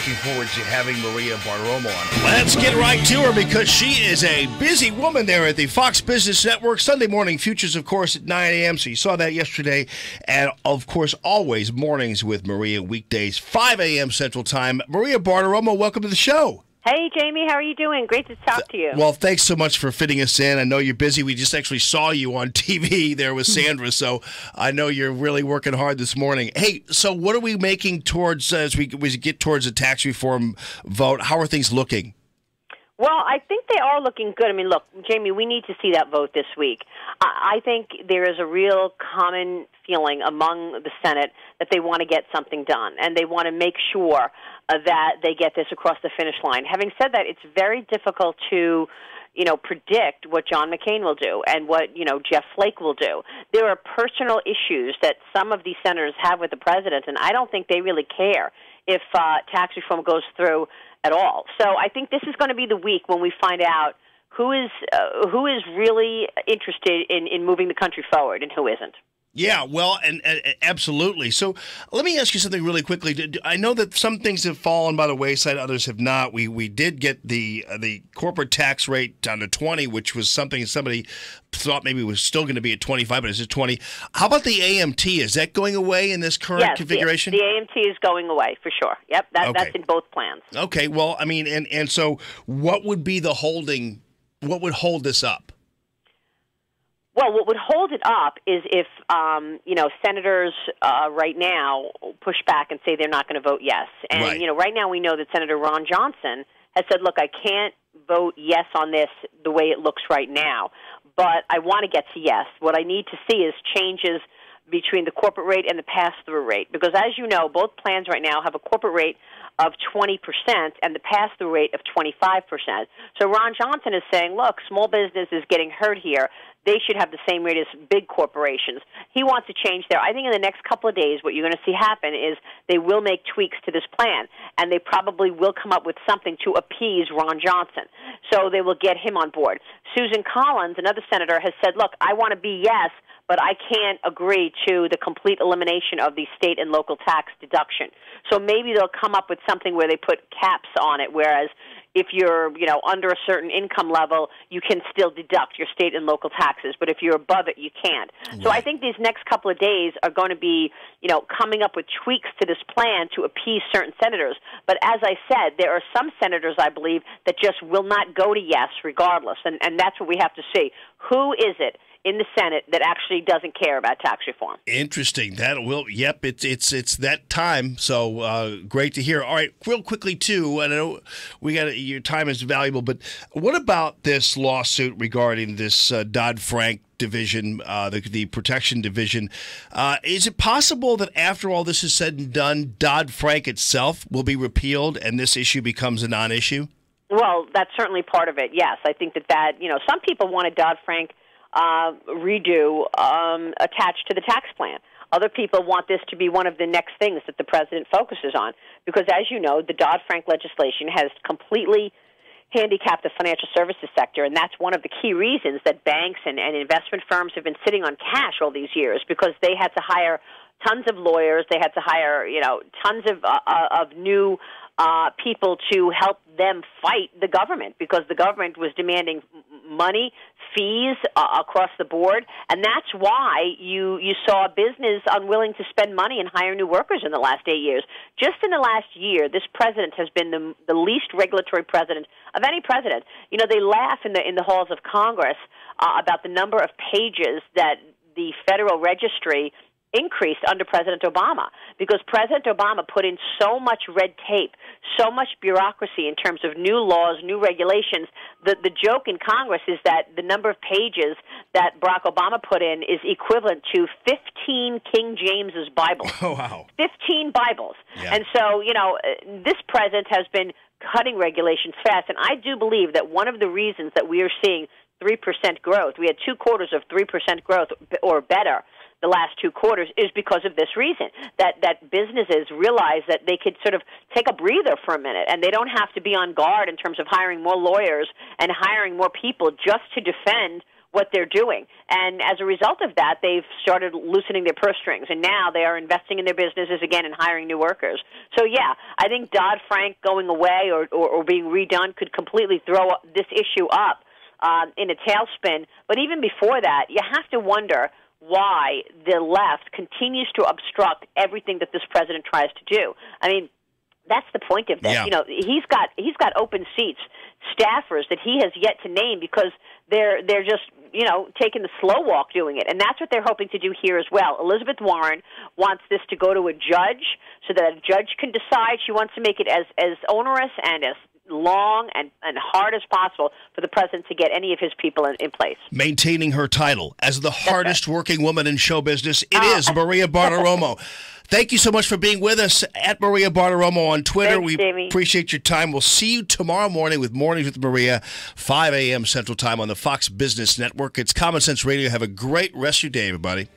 looking forward to having Maria Bartiromo on. Let's get right to her because she is a busy woman there at the Fox Business Network. Sunday morning futures, of course, at 9 a.m. So you saw that yesterday. And, of course, always mornings with Maria, weekdays, 5 a.m. Central Time. Maria Bartiromo, welcome to the show. Hey, Jamie, how are you doing? Great to talk to you. Well, thanks so much for fitting us in. I know you're busy. We just actually saw you on TV there with Sandra, so I know you're really working hard this morning. Hey, so what are we making towards as we get towards the tax reform vote? How are things looking? Well, I think they are looking good. I mean, look, Jamie, we need to see that vote this week. I think there is a real common feeling among the Senate that they want to get something done, and they want to make sure that they get this across the finish line. Having said that, it's very difficult to predict what John McCain will do and what, Jeff Flake will do. There are personal issues that some of these senators have with the president, and I don't think they really care if tax reform goes through at all. So I think this is going to be the week when we find out who is really interested in moving the country forward and who isn't. Yeah, well, and absolutely. So let me ask you something really quickly. I know that some things have fallen by the wayside, others have not. We did get the corporate tax rate down to 20, which was something somebody thought maybe was still going to be at 25, but it's at 20. How about the AMT? Is that going away in this current configuration? The AMT is going away for sure. Yep, that's in both plans. Okay, well, I mean, and so what would be the holding? What would hold this up? Well, what would hold it up is if, senators right now push back and say they're not going to vote yes. And, right. Right now we know that Senator Ron Johnson has said, look, I can't vote yes on this the way it looks right now, but I want to get to yes. What I need to see is changes between the corporate rate and the pass-through rate, because as you know, both plans right now have a corporate rate of 20% and the pass-through rate of 25%. So Ron Johnson is saying, look, small business is getting hurt here. They should have the same rate as big corporations. He wants to change there. I think in the next couple of days what you're going to see happen is they will make tweaks to this plan, and they probably will come up with something to appease Ron Johnson. So they will get him on board. Susan Collins, another senator, has said, look, I want to be yes, but I can't agree to the complete elimination of the state and local tax deduction. So maybe they'll come up with something where they put caps on it, whereas if you're, under a certain income level, you can still deduct your state and local taxes, but if you're above it, you can't. Right. So I think these next couple of days are going to be, coming up with tweaks to this plan to appease certain senators. But as I said, there are some senators, I believe, that just will not go to yes regardless, and that's what we have to see. Who is it in the Senate that actually doesn't care about tax reform? Interesting. Yep, it's that time. So great to hear. All right, real quickly too. I know your time is valuable, but what about this lawsuit regarding this Dodd-Frank division, the protection division? Is it possible that after all this is said and done, Dodd-Frank itself will be repealed and this issue becomes a non-issue? Well, that's certainly part of it. Yes, I think that some people wanted Dodd-Frank redo attached to the tax plan. Other people want this to be one of the next things that the president focuses on, because as you know, the Dodd-Frank legislation has completely handicapped the financial services sector, and that's one of the key reasons that banks and investment firms have been sitting on cash all these years, because they had to hire tons of lawyers, they had to hire tons of new people to help them fight the government, because the government was demanding money, fees across the board, and that's why you saw business unwilling to spend money and hire new workers in the last 8 years. Just in the last year, this president has been the least regulatory president of any president. They laugh in the halls of Congress about the number of pages that the Federal Registry increased under President Obama, because President Obama put in so much red tape, so much bureaucracy in terms of new laws, new regulations. The joke in Congress is that the number of pages that Barack Obama put in is equivalent to 15 King James's Bibles. Oh, wow. 15 Bibles. Yeah. And so, this president has been cutting regulations fast, and I do believe that one of the reasons that we are seeing 3% growth, we had 2 quarters of 3% growth or better the last 2 quarters, is because of this reason, that businesses realize that they could sort of take a breather for a minute, and they don't have to be on guard in terms of hiring more lawyers and hiring more people just to defend what they're doing. And as a result of that, they've started loosening their purse strings, and now they are investing in their businesses again and hiring new workers. So, yeah, I think Dodd-Frank going away or being redone could completely throw this issue up in a tailspin. But even before that, you have to wonder why the left continues to obstruct everything that this president tries to do. I mean, that's the point of this. Yeah. You know, he's got open seats, staffers that he has yet to name because they're just, you know, taking the slow walk doing it. And that's what they're hoping to do here as well. Elizabeth Warren wants this to go to a judge so that a judge can decide. She wants to make it as onerous and as long and hard as possible for the president to get any of his people in place. Maintaining her title as the hardest working woman in show business, it is Maria Bartiromo. Thank you so much for being with us at Maria Bartiromo on Twitter. Thanks, we Jamie. appreciate your time. We'll see you tomorrow morning with Mornings with Maria, 5 a.m. Central Time on the Fox Business Network. It's Common Sense Radio. Have a great rest of your day, everybody.